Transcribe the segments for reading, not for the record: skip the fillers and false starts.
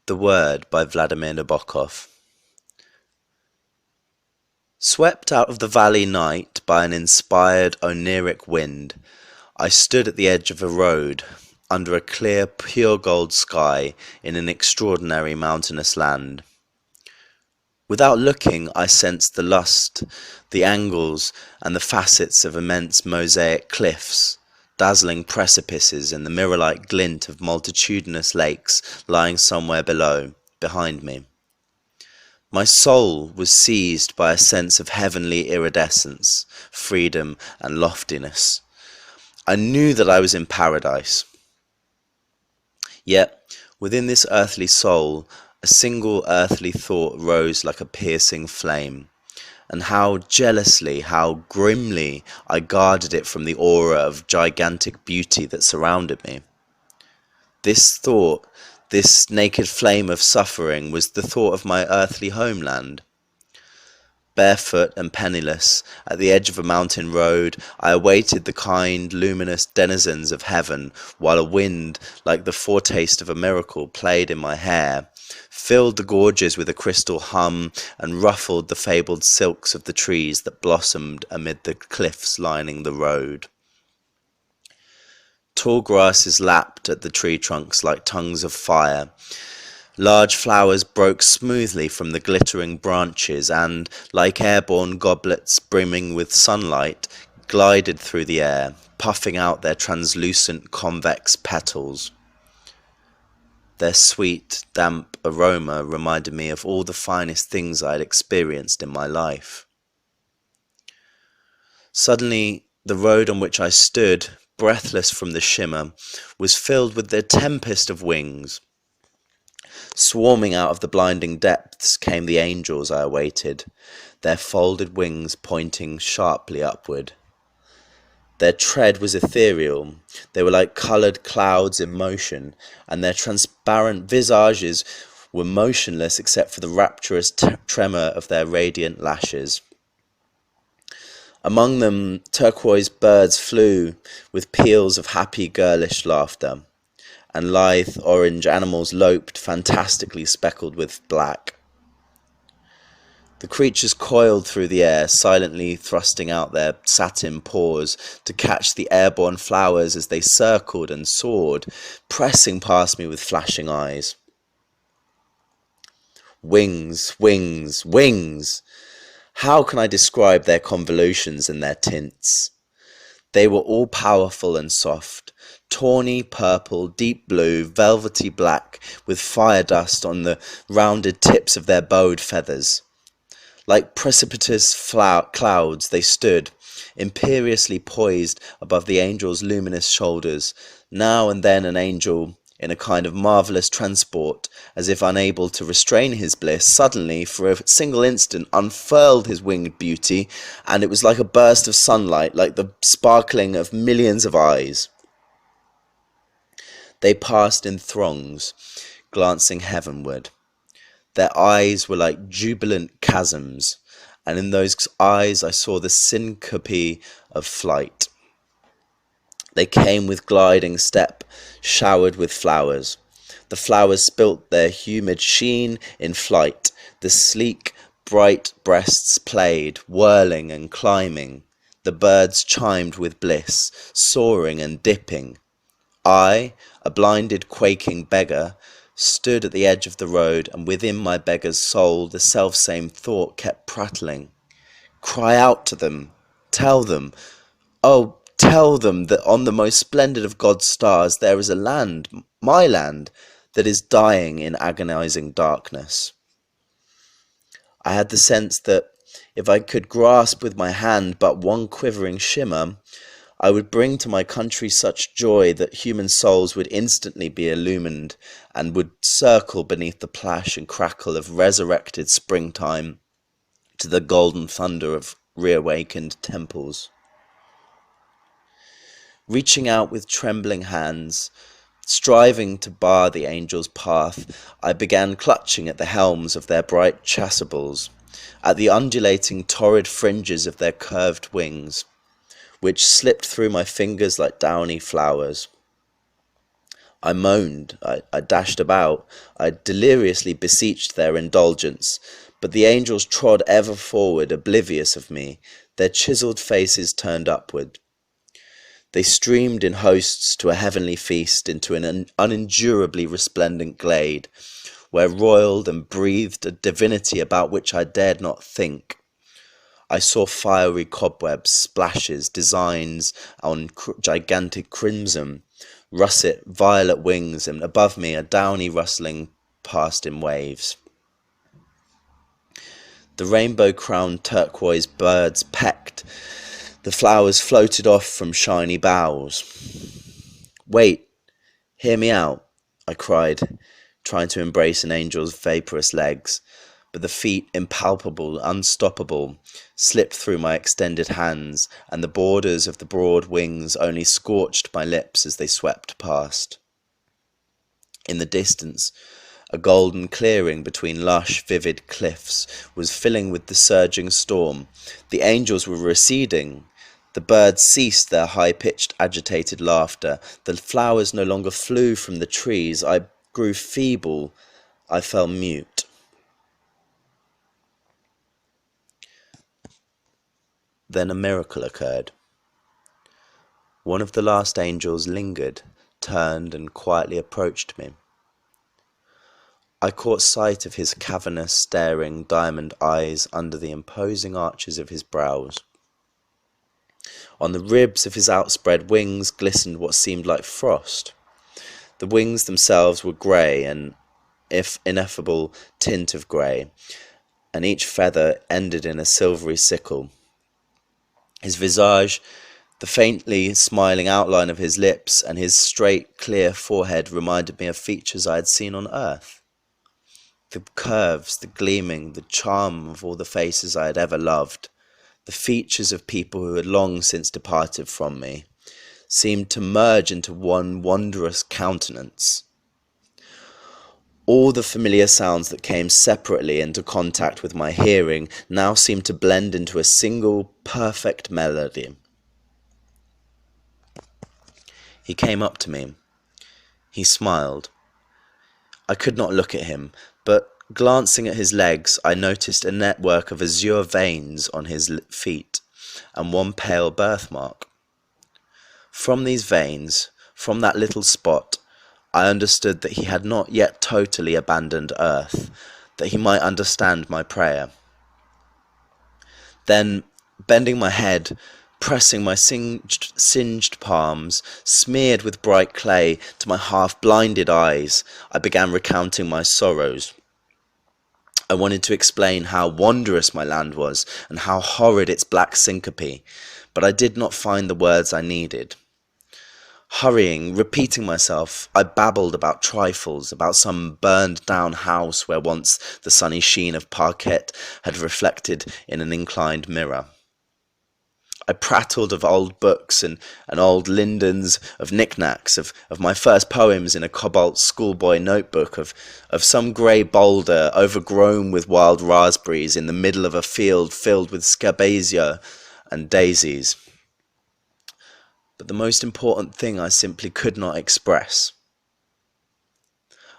The Word by Vladimir Nabokov. Swept out of the valley night by an inspired oniric wind, I stood at the edge of a road, under a clear pure gold sky in an extraordinary mountainous land. Without looking, I sensed the lust, the angles and the facets of immense mosaic cliffs, dazzling precipices and the mirror-like glint of multitudinous lakes lying somewhere below, behind me. My soul was seized by a sense of heavenly iridescence, freedom and loftiness. I knew that I was in paradise. Yet, within this earthly soul, a single earthly thought rose like a piercing flame. And how jealously, how grimly I guarded it from the aura of gigantic beauty that surrounded me. This thought, this naked flame of suffering, was the thought of my earthly homeland. Barefoot and penniless, at the edge of a mountain road, I awaited the kind, luminous denizens of heaven, while a wind, like the foretaste of a miracle, played in my hair, filled the gorges with a crystal hum, and ruffled the fabled silks of the trees that blossomed amid the cliffs lining the road. Tall grasses lapped at the tree trunks like tongues of fire. Large flowers broke smoothly from the glittering branches and, like airborne goblets brimming with sunlight, glided through the air, puffing out their translucent convex petals. Their sweet, damp aroma reminded me of all the finest things I had experienced in my life. Suddenly, the road on which I stood, breathless from the shimmer, was filled with the tempest of wings. Swarming out of the blinding depths came the angels I awaited, their folded wings pointing sharply upward. Their tread was ethereal, they were like coloured clouds in motion, and their transparent visages were motionless except for the rapturous tremor of their radiant lashes. Among them, turquoise birds flew with peals of happy girlish laughter, and lithe orange animals loped, fantastically speckled with black. The creatures coiled through the air, silently thrusting out their satin paws to catch the airborne flowers as they circled and soared, pressing past me with flashing eyes. Wings, wings, wings! How can I describe their convolutions and their tints? They were all powerful and soft, tawny purple, deep blue, velvety black, with fire dust on the rounded tips of their bowed feathers. Like precipitous clouds they stood, imperiously poised above the angel's luminous shoulders, now and then an angel, in a kind of marvellous transport, as if unable to restrain his bliss, suddenly, for a single instant, unfurled his winged beauty, and it was like a burst of sunlight, like the sparkling of millions of eyes. They passed in throngs, glancing heavenward. Their eyes were like jubilant chasms, and in those eyes I saw the syncope of flight. They came with gliding step, showered with flowers. The flowers spilt their humid sheen in flight. The sleek, bright breasts played, whirling and climbing. The birds chimed with bliss, soaring and dipping. I, a blinded, quaking beggar, stood at the edge of the road, and within my beggar's soul the selfsame thought kept prattling. Cry out to them, tell them, oh, tell them that on the most splendid of God's stars there is a land, my land, that is dying in agonizing darkness. I had the sense that if I could grasp with my hand but one quivering shimmer, I would bring to my country such joy that human souls would instantly be illumined and would circle beneath the plash and crackle of resurrected springtime to the golden thunder of reawakened temples. Reaching out with trembling hands, striving to bar the angels' path, I began clutching at the helms of their bright chasubles, at the undulating torrid fringes of their curved wings, which slipped through my fingers like downy flowers. I moaned, I dashed about, I deliriously beseeched their indulgence, but the angels trod ever forward, oblivious of me, their chiselled faces turned upward. They streamed in hosts to a heavenly feast, into an unendurably resplendent glade, where roiled and breathed a divinity about which I dared not think. I saw fiery cobwebs, splashes, designs on gigantic crimson, russet, violet wings, and above me a downy rustling passed in waves. The rainbow-crowned turquoise birds pecked. The flowers floated off from shiny boughs. "Wait, hear me out," I cried, trying to embrace an angel's vaporous legs, but the feet, impalpable, unstoppable, slipped through my extended hands, and the borders of the broad wings only scorched my lips as they swept past. In the distance, a golden clearing between lush, vivid cliffs was filling with the surging storm. The angels were receding. The birds ceased their high-pitched, agitated laughter. The flowers no longer flew from the trees. I grew feeble. I fell mute. Then a miracle occurred. One of the last angels lingered, turned, and quietly approached me. I caught sight of his cavernous, staring, diamond eyes under the imposing arches of his brows. On the ribs of his outspread wings glistened what seemed like frost. The wings themselves were grey, an ineffable tint of grey, and each feather ended in a silvery sickle. His visage, the faintly smiling outline of his lips, and his straight, clear forehead reminded me of features I had seen on earth. The curves, the gleaming, the charm of all the faces I had ever loved, the features of people who had long since departed from me, seemed to merge into one wondrous countenance. All the familiar sounds that came separately into contact with my hearing now seemed to blend into a single, perfect melody. He came up to me. He smiled. I could not look at him, but glancing at his legs, I noticed a network of azure veins on his feet, and one pale birthmark. From these veins, from that little spot, I understood that he had not yet totally abandoned earth, that he might understand my prayer. Then, bending my head, pressing my singed palms, smeared with bright clay, to my half-blinded eyes, I began recounting my sorrows. I wanted to explain how wondrous my land was, and how horrid its black syncope, but I did not find the words I needed. Hurrying, repeating myself, I babbled about trifles, about some burned-down house where once the sunny sheen of parquet had reflected in an inclined mirror. I prattled of old books and old lindens, of knickknacks, of my first poems in a cobalt schoolboy notebook, of some grey boulder overgrown with wild raspberries in the middle of a field filled with scabasia and daisies. But the most important thing I simply could not express.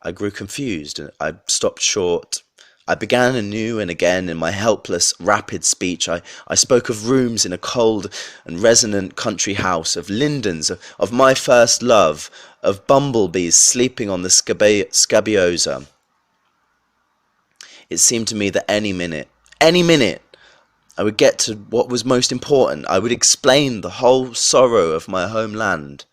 I grew confused, and I stopped short. I began anew and again in my helpless, rapid speech. I spoke of rooms in a cold and resonant country house, of lindens, of my first love, of bumblebees sleeping on the scabiosa. It seemed to me that any minute, I would get to what was most important. I would explain the whole sorrow of my homeland.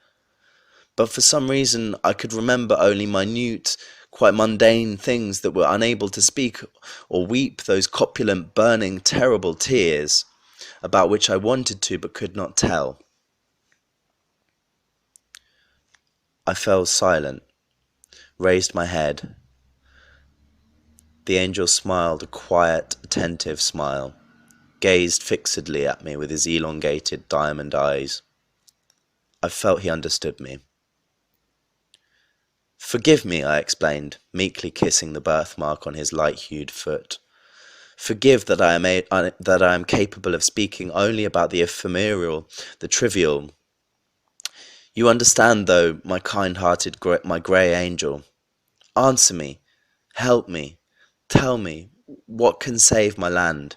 But for some reason, I could remember only minute, quite mundane things that were unable to speak or weep those copulent, burning, terrible tears about which I wanted to but could not tell. I fell silent, raised my head. The angel smiled a quiet, attentive smile, gazed fixedly at me with his elongated diamond eyes. I felt he understood me. "Forgive me," I explained, meekly kissing the birthmark on his light-hued foot. "Forgive that I am capable of speaking only about the ephemeral, the trivial. You understand, though, my kind-hearted, my grey angel. Answer me, help me, tell me, what can save my land?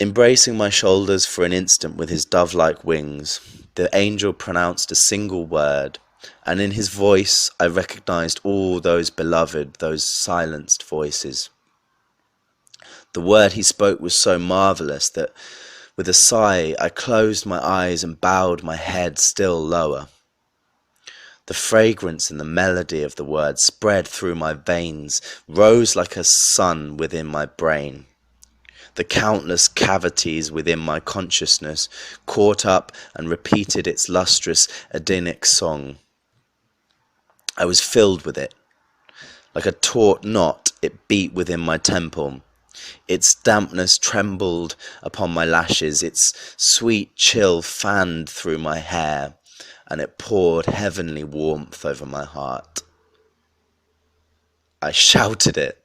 Embracing my shoulders for an instant with his dove-like wings, the angel pronounced a single word, and in his voice I recognized all those beloved, those silenced voices. The word he spoke was so marvellous that, with a sigh, I closed my eyes and bowed my head still lower. The fragrance and the melody of the word spread through my veins, rose like a sun within my brain. The countless cavities within my consciousness caught up and repeated its lustrous Edenic song. I was filled with it. Like a taut knot, it beat within my temple. Its dampness trembled upon my lashes, its sweet chill fanned through my hair, and it poured heavenly warmth over my heart. I shouted it.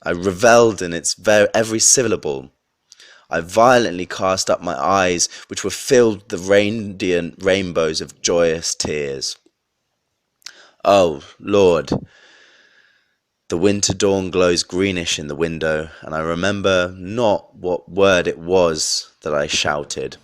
I revelled in its every syllable. I violently cast up my eyes, which were filled with the radiant rainbows of joyous tears. Oh, Lord! The winter dawn glows greenish in the window, and I remember not what word it was that I shouted.